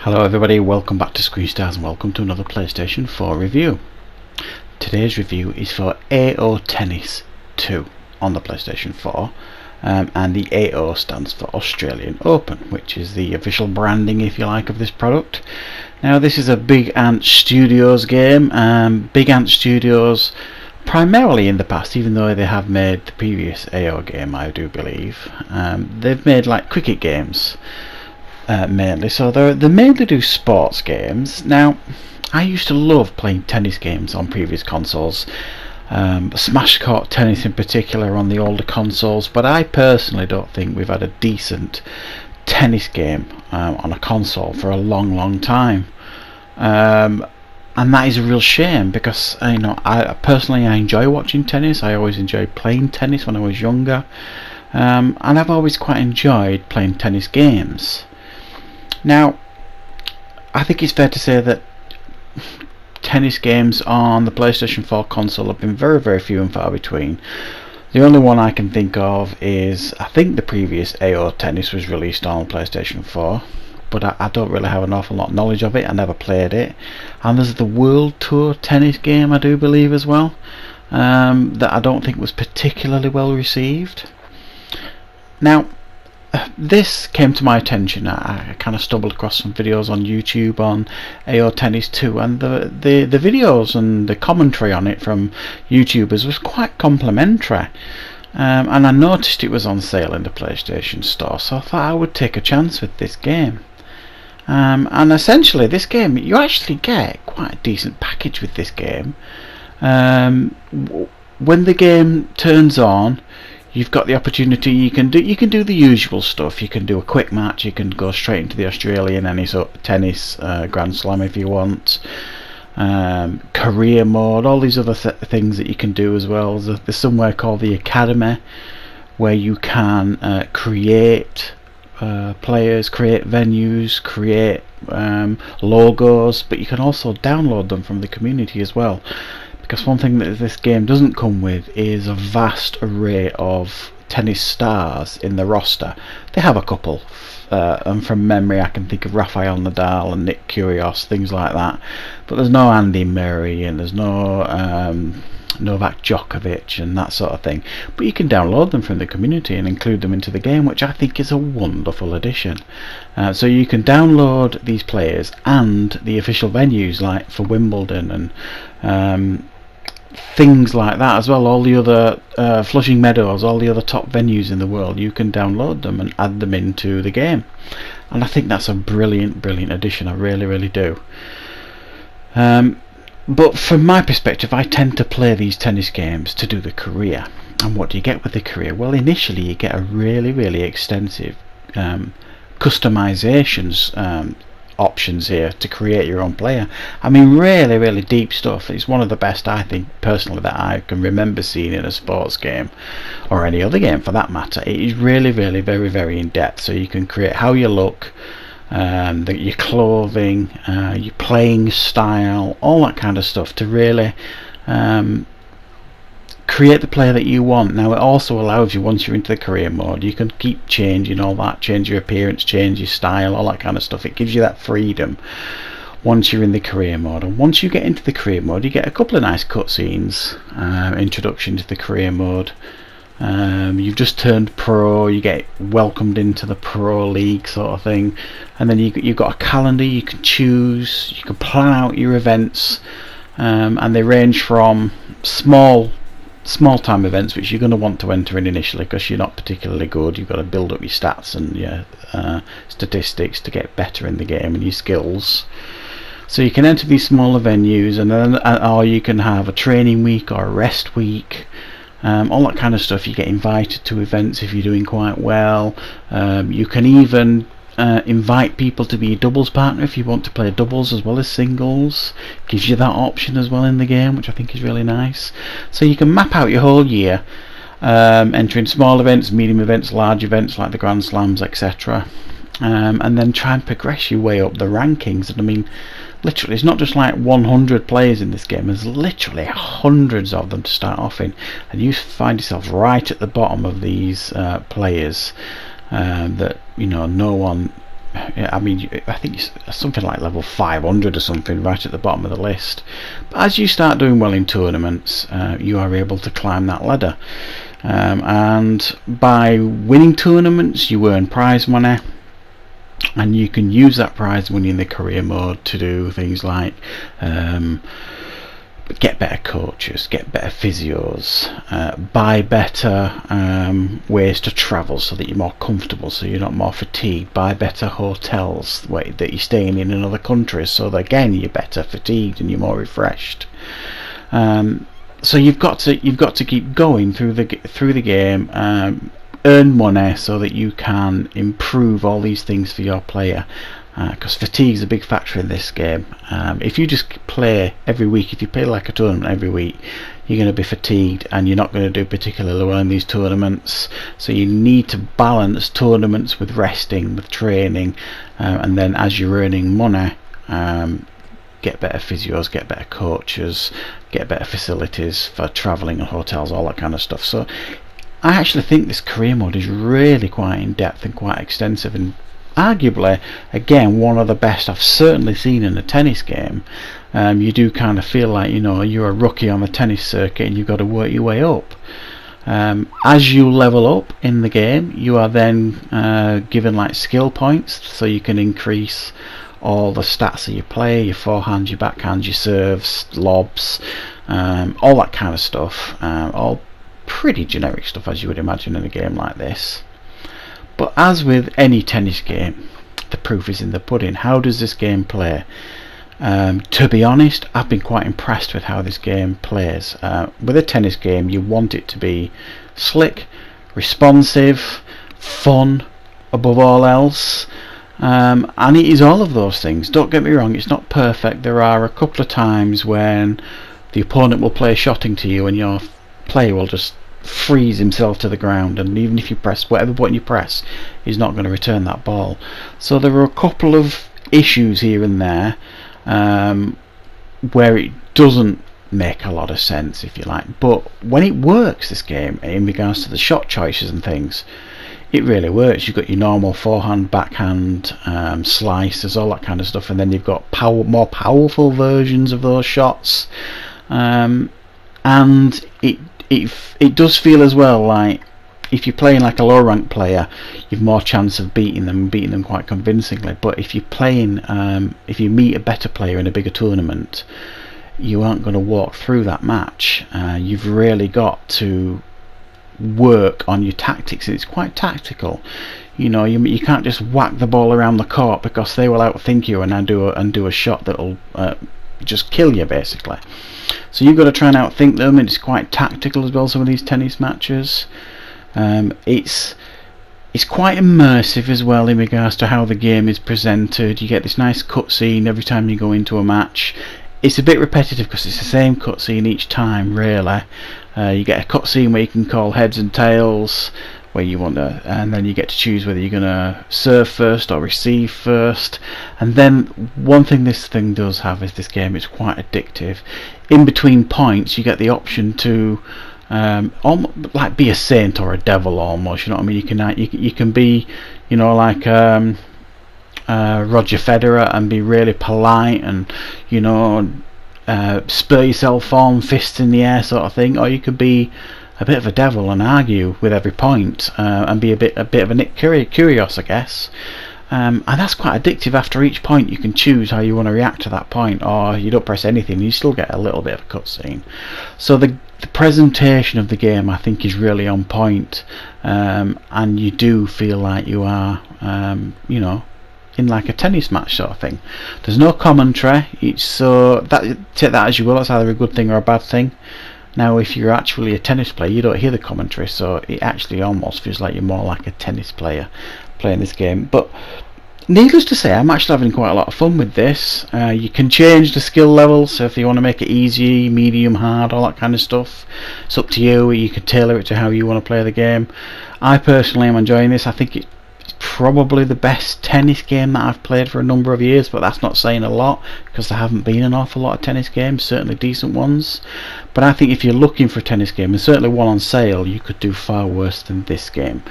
Hello everybody, welcome back to Screen Stars and welcome to another PlayStation 4 review. Today's review is for AO Tennis 2 on the PlayStation 4, and the AO stands for Australian Open, which is the official branding, if you like, of this product. Now this is a Big Ant Studios game. Big Ant Studios, primarily in the past, even though they have made the previous AO game, I do believe, they've made like cricket games. Mainly, so they mainly do sports games. Now, I used to love playing tennis games on previous consoles, Smash Court Tennis in particular on the older consoles, but I personally don't think we've had a decent tennis game on a console for a long time, and that is a real shame because I personally enjoy watching tennis. I always enjoyed playing tennis when I was younger, and I've always quite enjoyed playing tennis games. Now, I think it's fair to say that tennis games on the PlayStation 4 console have been very few and far between. The only one I can think of is, I think the previous AO Tennis was released on PlayStation 4, but I don't really have an awful lot of knowledge of it. I never played it. And there's the World Tour Tennis game, I do believe, as well, that I don't think was particularly well received. Now, this came to my attention. I kind of stumbled across some videos on YouTube on AO Tennis 2, and the videos and the commentary on it from YouTubers was quite complimentary, and I noticed it was on sale in the PlayStation Store, so I thought I would take a chance with this game. And essentially this game, you actually get quite a decent package with this game. When the game turns on, you've got the opportunity. You can do the usual stuff. You can do a quick match. You can go straight into the Australian tennis Grand Slam if you want. Career mode, all these other things that you can do as well. There's somewhere called the Academy where you can create players, create venues, create logos, but you can also download them from the community as well. Because one thing that this game doesn't come with is a vast array of tennis stars in the roster. They have a couple, and from memory I can think of Rafael Nadal and Nick Kyrgios, things like that. But there's no Andy Murray, and there's no Novak Djokovic and that sort of thing. But you can download them from the community and include them into the game, which I think is a wonderful addition. So you can download these players and the official venues, like for Wimbledon and things like that as well. All the other Flushing Meadows, all the other top venues in the world, you can download them and add them into the game, and I think that's a brilliant addition. I really do. But from my perspective, I tend to play these tennis games to do the career. And what do you get with the career? Well, initially you get a really extensive customizations options here to create your own player. I mean, really deep stuff. It's one of the best, I think personally, that I can remember seeing in a sports game or any other game for that matter. It is really very in depth. So you can create how you look, your clothing, your playing style, all that kind of stuff to really create the player that you want. Now it also allows you, once you're into the career mode, you can keep changing all that, change your appearance, change your style, all that kind of stuff. It gives you that freedom once you're in the career mode. And once you get into the career mode, you get a couple of nice cutscenes, introduction to the career mode. You've just turned pro, you get welcomed into the pro league sort of thing, and then you've got a calendar. You can choose, you can plan out your events, and they range from small time events, which you're going to want to enter in initially because you're not particularly good. You've got to build up your stats and your statistics to get better in the game, and your skills. So you can enter these smaller venues, and then or you can have a training week or a rest week, all that kind of stuff. You get invited to events if you're doing quite well. You can even invite people to be your doubles partner if you want to play doubles as well as singles. Gives you that option as well in the game, which I think is really nice. So you can map out your whole year, entering small events, medium events, large events like the Grand Slams, etc., and then try and progress your way up the rankings. And I mean, literally, it's not just like 100 players in this game. There's literally hundreds of them to start off in, and you find yourself right at the bottom of these players that no one I mean, I think it's something like level 500 or something right at the bottom of the list. But as you start doing well in tournaments, you are able to climb that ladder, and by winning tournaments you earn prize money, and you can use that prize money in the career mode to do things like get better coaches, get better physios, buy better ways to travel so that you're more comfortable, so you're not more fatigued, buy better hotels that you're staying in other countries, so that again you're better fatigued and you're more refreshed. So you've got to keep going through the game, earn money so that you can improve all these things for your player. Because fatigue is a big factor in this game. If you just play every week, if you play like a tournament every week, you're going to be fatigued and you're not going to do particularly well in these tournaments. So you need to balance tournaments with resting, with training, and then as you're earning money, get better physios, get better coaches, get better facilities for travelling and hotels, all that kind of stuff. So I actually think this career mode is really quite in depth and quite extensive, and arguably again one of the best I've certainly seen in a tennis game. You do kind of feel like, you know, you're a rookie on the tennis circuit and you've got to work your way up. As you level up in the game, you are then given like skill points, so you can increase all the stats of your play, your forehand, your backhand, your serves, lobs, all that kind of stuff, all pretty generic stuff as you would imagine in a game like this. But as with any tennis game, the proof is in the pudding. How does this game play? To be honest, I've been quite impressed with how this game plays. With a tennis game, you want it to be slick, responsive, fun above all else, and it is all of those things. Don't get me wrong, it's not perfect. There are a couple of times when the opponent will play a shot into you and your player will just freeze himself to the ground, and even if you press whatever button you press, he's not going to return that ball. So there are a couple of issues here and there where it doesn't make a lot of sense, if you like, but when it works, this game, in regards to the shot choices and things, it really works. You've got your normal forehand, backhand, slices, all that kind of stuff, and then you've got more powerful versions of those shots, and it does feel as well like if you're playing like a low ranked player, you've more chance of beating them quite convincingly. But if you're playing, if you meet a better player in a bigger tournament, you aren't going to walk through that match. You've really got to work on your tactics. It's quite tactical. You know, you can't just whack the ball around the court, because they will outthink you and do a shot that'll just kill you basically. So you've got to try and outthink them, and it's quite tactical as well, some of these tennis matches. It's quite immersive as well in regards to how the game is presented. You get this nice cutscene every time you go into a match. It's a bit repetitive because it's the same cutscene each time, really. You get a cutscene where you can call heads and tails, where you want to, and then you get to choose whether you're going to serve first or receive first. And then one thing this thing does have is this game is quite addictive. In between points, you get the option to almost like be a saint or a devil almost. You know what I mean? You can be, you know, like Roger Federer and be really polite and, you know, spur yourself on, fists in the air sort of thing, or you could be a bit of a devil and argue with every point, and be a bit of a Nick Kyrgios, I guess. And that's quite addictive. After each point you can choose how you want to react to that point, or you don't press anything, you still get a little bit of a cutscene. So the presentation of the game, I think, is really on point, and you do feel like you are, you know, in like a tennis match sort of thing. There's no commentary. It's so take that as you will. That's either a good thing or a bad thing. Now, if you're actually a tennis player, you don't hear the commentary, so it actually almost feels like you're more like a tennis player playing this game. But needless to say, I'm actually having quite a lot of fun with this. You can change the skill levels, so if you want to make it easy, medium, hard, all that kind of stuff, it's up to you. You can tailor it to how you want to play the game. I personally am enjoying this. I think it's probably the best tennis game that I've played for a number of years, but that's not saying a lot because there haven't been an awful lot of tennis games, certainly decent ones. But I think if you're looking for a tennis game, and certainly one on sale, you could do far worse than this game.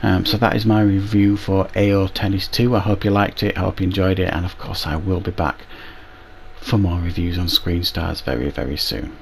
So that is my review for AO Tennis 2. I hope you liked it, I hope you enjoyed it, and of course I will be back for more reviews on Screen Stars very, very soon.